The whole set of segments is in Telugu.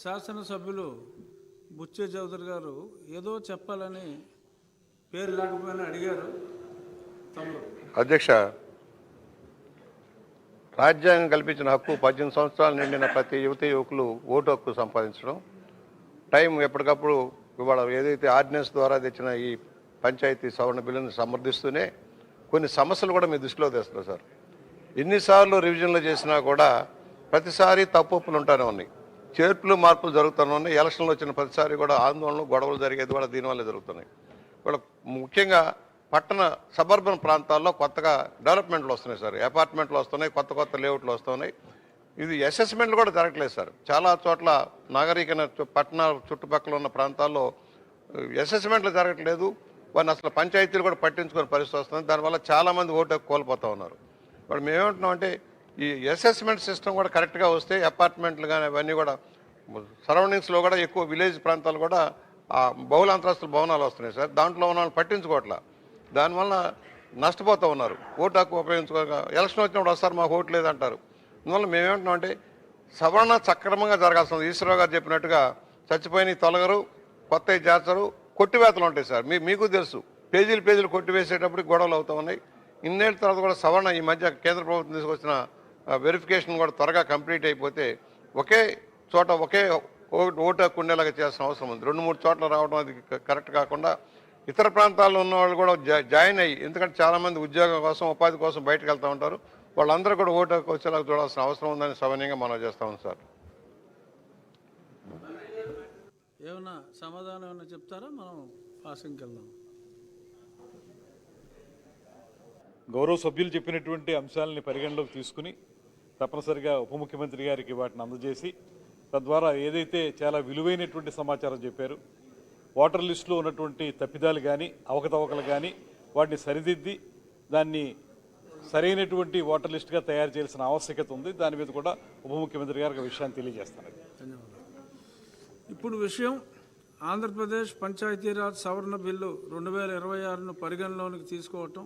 శాసనసభ్యులు బుచ్చే చౌదరి గారు ఏదో చెప్పాలని పేరు లేకపోయినా అడిగారు. అధ్యక్ష, రాజ్యాంగం కల్పించిన హక్కు 18 సంవత్సరాలు నిండిన ప్రతి యువకులు ఓటు హక్కు సంపాదించడం, టైం ఎప్పటికప్పుడు ఇవాళ ఏదైతే ఆర్డినెన్స్ ద్వారా తెచ్చిన ఈ పంచాయతీ సవరణ బిల్లును సమర్థిస్తూనే కొన్ని సమస్యలు కూడా మీ దృష్టిలో తెస్తున్నారు సార్. ఎన్నిసార్లు రివిజన్లు చేసినా కూడా ప్రతిసారి తప్పులు ఉంటానే ఉన్నాయి, చేర్పులు మార్పులు జరుగుతూనే ఉన్నాయి. ఎలక్షన్లు వచ్చిన ప్రతిసారి కూడా ఆందోళనలు గొడవలు జరిగేది కూడా దీనివల్లే జరుగుతున్నాయి. ఇవాళ ముఖ్యంగా పట్టణ సబర్బన్ ప్రాంతాల్లో కొత్తగా డెవలప్మెంట్లు వస్తున్నాయి సార్, అపార్ట్మెంట్లు వస్తున్నాయి, కొత్త లేఅవుట్లు వస్తున్నాయి. ఇది అసెస్మెంట్లు కూడా జరగట్లేదు సార్. చాలా చోట్ల నాగరికన పట్టణ చుట్టుపక్కల ఉన్న ప్రాంతాల్లో అసెస్మెంట్లు జరగట్లేదు. వారిని అసలు పంచాయతీలు కూడా పట్టించుకునే పరిస్థితి వస్తుంది. దానివల్ల చాలామంది ఓటు కోల్పోతూ ఉన్నారు. ఇప్పుడు మేమేమంటున్నామంటే ఈ అసెస్మెంట్ సిస్టమ్ కూడా కరెక్ట్గా వస్తే అపార్ట్మెంట్లు కానీ అవన్నీ కూడా సరౌండింగ్స్లో కూడా ఎక్కువ విలేజ్ ప్రాంతాలు కూడా బహుళ అంతస్తుల భవనాలు వస్తున్నాయి సార్. దాంట్లో ఉన్న వాళ్ళు పట్టించుకోవట్లా, దానివల్ల నష్టపోతూ ఉన్నారు. ఓటు హక్కు ఉపయోగించుకోక ఎలక్షన్ వచ్చినప్పుడు వస్తారు, మాకు ఓటు లేదంటారు. అందువల్ల మేమేమంటున్నామంటే సవరణ సక్రమంగా జరగాల్సింది. ఈశ్వరరావు గారు చెప్పినట్టుగా చచ్చిపోయిన తొలగరు, కొత్తవి చేర్చరు, కొట్టివేతలు ఉంటాయి సార్. మీకు తెలుసు, పేజీలు కొట్టివేసేటప్పుడు గొడవలు అవుతూ ఉన్నాయి. ఇన్నేళ్ళ తర్వాత కూడా సవరణ ఈ మధ్య కేంద్ర ప్రభుత్వం తీసుకొచ్చిన వెరిఫికేషన్ కూడా త్వరగా కంప్లీట్ అయిపోతే ఒకే చోట ఒకే ఓటు హక్కు ఉండేలాగా చేయాల్సిన అవసరం ఉంది. 2-3 చోట్ల రావడం అది కరెక్ట్ కాకుండా ఇతర ప్రాంతాల్లో ఉన్న వాళ్ళు కూడా జాయిన్ అయ్యి, ఎందుకంటే చాలామంది ఉద్యోగం కోసం ఉపాధి కోసం బయటకు వెళ్తూ ఉంటారు, వాళ్ళందరూ కూడా ఓటు హక్కు వచ్చేలాగా చూడాల్సిన అవసరం ఉందని సవనీయంగా మనం చేస్తాం సార్. ఏమన్నా సమాధానం ఏమన్నా చెప్తారా? మనం పాసింగ్కి వెళ్దాం. గౌరవ సభ్యులు చెప్పినటువంటి అంశాలని పరిగణలోకి తీసుకుని తప్పనిసరిగా ఉప ముఖ్యమంత్రి గారికి వాటిని అందజేసి, తద్వారా ఏదైతే చాలా విలువైనటువంటి సమాచారం చెప్పారు, ఓటర్ లిస్టులో ఉన్నటువంటి తప్పిదాలు కానీ అవకతవకలు కానీ వాటిని సరిదిద్ది దాన్ని సరైనటువంటి ఓటర్ లిస్టుగా తయారు చేయాల్సిన ఆవశ్యకత ఉంది. దాని మీద కూడా ఉప ముఖ్యమంత్రి గారికి విషయాన్ని తెలియజేస్తాను. ధన్యవాదాలు. ఇప్పుడు విషయం ఆంధ్రప్రదేశ్ పంచాయతీరాజ్ సవరణ బిల్లు 2026ను పరిగణలోనికి తీసుకోవటం.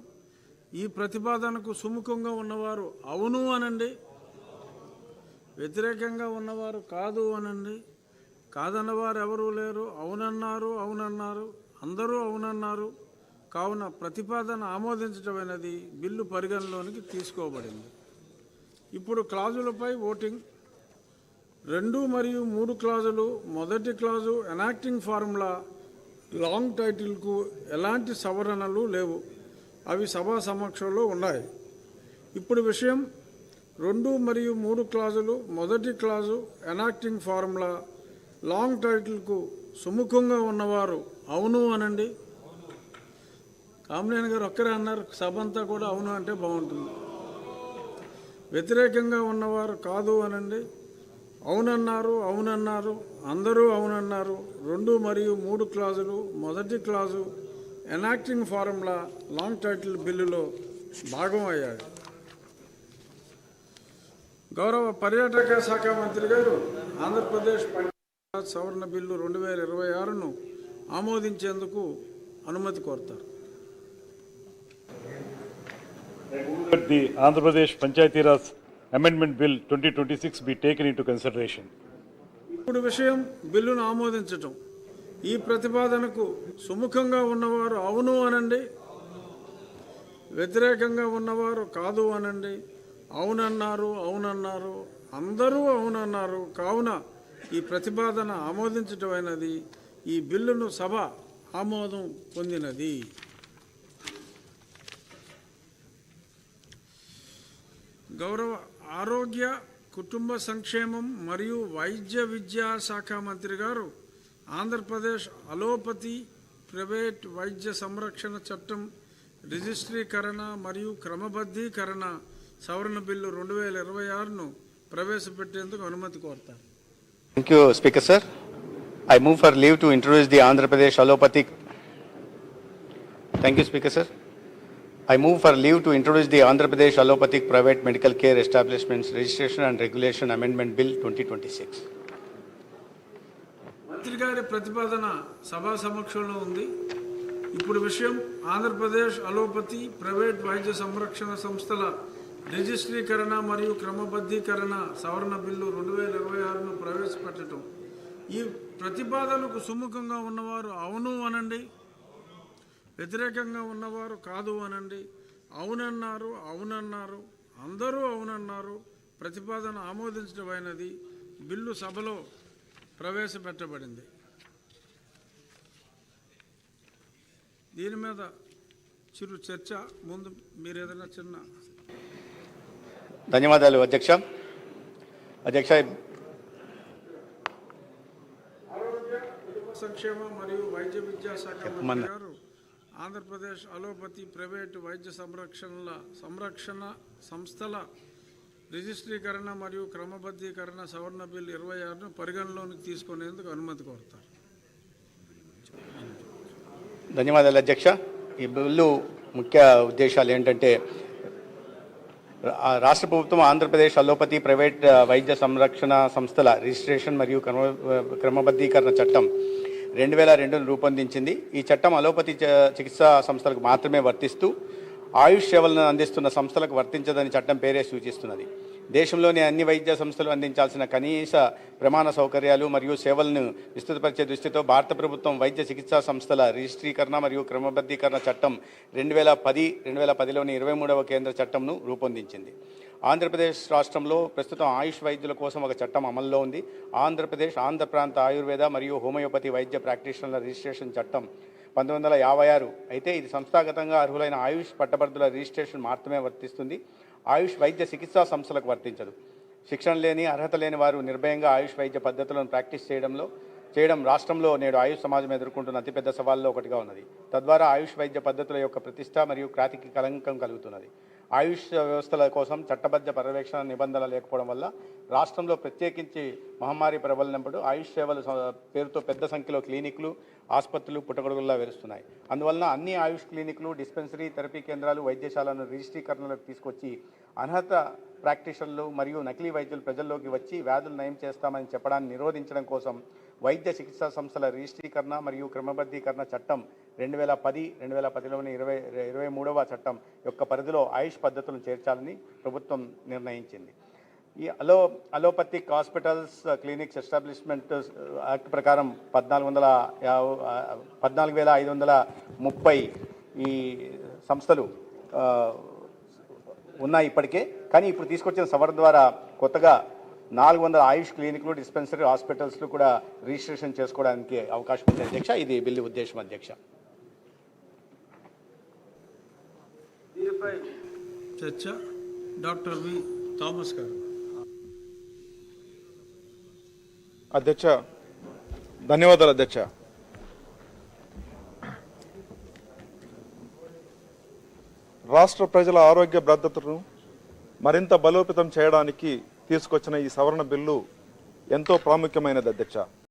ఈ ప్రతిపాదనకు సుముఖంగా ఉన్నవారు అవును అనండి, వ్యతిరేకంగా ఉన్నవారు కాదు అనండి. కాదన్నవారు ఎవరూ లేరు, అవునన్నారు, అందరూ అవునన్నారు. కావున ప్రతిపాదన ఆమోదించటమైనది, బిల్లు పరిగణలోనికి తీసుకోబడింది. ఇప్పుడు క్లాజులపై ఓటింగ్. 2 మరియు 3 క్లాజులు. మొదటి క్లాజు ఎనాక్టింగ్ ఫార్ములా లాంగ్ టైటిల్కు ఎలాంటి సవరణలు లేవు, అవి సభా సమక్షంలో ఉన్నాయి. ఇప్పుడు విషయం 2 మరియు 3 క్లాజులు. మొదటి క్లాజు ఎనాక్టింగ్ ఫార్ములా లాంగ్ టైటిల్కు సుముఖంగా ఉన్నవారు అవును అనండి. కామినేని గారు ఒక్కరే అన్నారు, సభ అంతా కూడా అవును అంటే బాగుంటుంది. వ్యతిరేకంగా ఉన్నవారు కాదు అనండి. అవునన్నారు, అందరూ అవునన్నారు. 2 మరియు 3 క్లాజులు. మొదటి clause enacting formula long title బిల్లులో భాగం అయ్యాయి. గౌరవ పర్యాటక శాఖ మంత్రి గారు ఆంధ్రప్రదేశ్ పంచాయతీరాజ్ సవరణ బిల్లు 2026ను ఆమోదించేందుకు అనుమతి కోరుతారు. The Andhra Pradesh Panchayati-Raj Amendment Bill 2026 be taken into consideration. ఇప్పుడు విషయం బిల్లును ఆమోదించటం. ఈ ప్రతిపాదనకు సుముఖంగా ఉన్నవారు అవును అనండి, వ్యతిరేకంగా ఉన్నవారు కాదు అనండి. అవునన్నారు, అందరూ అవునన్నారు. కావున ఈ ప్రతిపాదన ఆమోదించటమైనది, ఈ బిల్లును సభ ఆమోదం పొందినది. గౌరవ ఆరోగ్య కుటుంబ సంక్షేమం మరియు వైద్య విద్యా శాఖ మంత్రి గారు ఆంధ్రప్రదేశ్ అలోపతి ప్రైవేట్ వైద్య సంరక్షణ చట్టం రిజిస్ట్రీకరణ మరియు క్రమబద్ధీకరణ సవరణ బిల్లు 2026ను ప్రవేశపెట్టేందుకు అనుమతి కోరుతారు. Thank you, Speaker Sir. I move for leave to introduce the Andhra Pradesh Allopathic. Thank you, Speaker Sir. I move for leave to introduce the Andhra Pradesh Allopathic Private Medical Care Establishments Registration and Regulation Amendment Bill 2026. మంత్రి గారి ప్రతిపాదన సభా సమక్షంలో ఉంది. ఇప్పుడు విషయం ఆంధ్రప్రదేశ్ అలోపతి ప్రైవేట్ వైద్య సంరక్షణ సంస్థల రిజిస్ట్రీకరణ మరియు క్రమబద్ధీకరణ సవరణ బిల్లు 2026ను ప్రవేశపెట్టడం. ఈ ప్రతిపాదనకు సుముఖంగా ఉన్నవారు అవును అనండి, వ్యతిరేకంగా ఉన్నవారు కాదు అనండి. అవునన్నారు, అవునన్నారు, అందరూ అవునన్నారు. ప్రతిపాదన ఆమోదించడమైనది. బిల్లు సభలో ప్రవేశపెట్టబడింది. దీని మీద చిరు చర్చ. ముందు మీరు ఏదైనా చిన్న ధన్యవాదాలు అధ్యక్ష. అధ్యక్ష, సంక్షేమ మరియు వైద్య విద్యాశాఖ మంత్రి గారు ఆంధ్రప్రదేశ్ అలోపతి ప్రైవేటు వైద్య సంరక్షణ సంస్థల రిజిస్ట్రీకరణ మరియు క్రమబద్ధీకరణ సవరణ బిల్లు 26ను పరిగణలోకి తీసుకునేందుకు అనుమతి కోరుతారు. ధన్యవాదాలు అధ్యక్ష. ఈ బిల్లు ముఖ్య ఉద్దేశాలు ఏంటంటే, రాష్ట్ర ప్రభుత్వం ఆంధ్రప్రదేశ్ అలోపతి ప్రైవేట్ వైద్య సంరక్షణ సంస్థల రిజిస్ట్రేషన్ మరియు క్రమబద్ధీకరణ చట్టం 2002ను రూపొందించింది. ఈ చట్టం అలోపతి చికిత్సా సంస్థలకు మాత్రమే వర్తిస్తూ ఆయుష్ సేవలను అందిస్తున్న సంస్థలకు వర్తించదని చట్టం పేరే సూచిస్తున్నది. దేశంలోని అన్ని వైద్య సంస్థలు అందించాల్సిన కనీస ప్రమాణ సౌకర్యాలు మరియు సేవలను విస్తృతపరిచే దృష్టితో భారత ప్రభుత్వం వైద్య చికిత్సా సంస్థల రిజిస్ట్రీకరణ మరియు క్రమబద్ధీకరణ చట్టం 2010లోని 23వ కేంద్ర చట్టంను రూపొందించింది. ఆంధ్రప్రదేశ్ రాష్ట్రంలో ప్రస్తుతం ఆయుష్ వైద్యుల కోసం ఒక చట్టం అమల్లో ఉంది. ఆంధ్ర ప్రాంత ఆయుర్వేద మరియు హోమియోపతి వైద్య ప్రాక్టీషనర్ల రిజిస్ట్రేషన్ చట్టం 1956. అయితే ఇది సంస్థాగతంగా అర్హులైన ఆయుష్ పట్టభద్రుల రిజిస్ట్రేషన్ మాత్రమే వర్తిస్తుంది. ఆయుష్ వైద్య చికిత్సా సంస్థలకు వర్తించదు. శిక్షణ లేని, అర్హత లేని వారు నిర్భయంగా ఆయుష్ వైద్య పద్ధతులను ప్రాక్టీస్ చేయడం రాష్ట్రంలో నేడు ఆయుష్ సమాజం ఎదుర్కొంటున్న అతిపెద్ద సవాల్లో ఒకటిగా ఉన్నది. తద్వారా ఆయుష్ వైద్య పద్ధతుల యొక్క ప్రతిష్ట మరియు ఖ్యాతికి కలంకం కలుగుతున్నది. ఆయుష్ వ్యవస్థల కోసం చట్టబద్ధ పర్యవేక్షణ నిబంధనలు లేకపోవడం వల్ల రాష్ట్రంలో ప్రత్యేకించి మహమ్మారి ప్రబలినప్పుడు ఆయుష్ సేవలు పేరుతో పెద్ద సంఖ్యలో క్లినిక్లు, ఆసుపత్రులు పుట్టగొడుగుల్లా వెలుస్తున్నాయి. అందువలన అన్ని ఆయుష్ క్లినిక్లు, డిస్పెన్సరీ, థెరపీ కేంద్రాలు, వైద్యశాలను రిజిస్ట్రీకరణలోకి తీసుకొచ్చి అనర్హత ప్రాక్టీషనర్లు మరియు నకిలీ వైద్యులు ప్రజల్లోకి వచ్చి వ్యాధులు నయం చేస్తామని చెప్పడాన్ని నిరోధించడం కోసం వైద్య చికిత్సా సంస్థల రిజిస్ట్రీకరణ మరియు క్రమబద్ధీకరణ చట్టం 2010లోని 23వ చట్టం యొక్క పరిధిలో ఆయుష్ పద్ధతులను చేర్చాలని ప్రభుత్వం నిర్ణయించింది. ఈ allopathic hospitals clinics establishment act ప్రకారం 14,530 ఈ సంస్థలు ఉన్నాయి ఇప్పటికే. కానీ ఇప్పుడు తీసుకొచ్చిన సవరణ ద్వారా కొత్తగా 400 ఆయుష్ క్లినిక్లు, డిస్పెన్సరీ, హాస్పిటల్స్లు కూడా రిజిస్ట్రేషన్ చేసుకోవడానికి అవకాశం ఉంది అధ్యక్ష. ఇది బిల్లు ఉద్దేశం అధ్యక్ష. దీనిపై చర్చ. డాక్టర్ వి థామస్ గారు. అధ్యక్ష, ధన్యవాదాలు అధ్యక్ష. రాష్ట్ర ప్రజల ఆరోగ్య భద్రతను మరింత బలోపేతం చేయడానికి తీసుకొచ్చిన ఈ సవరణ బిల్లు ఎంతో ప్రాముఖ్యమైనది అధ్యక్ష.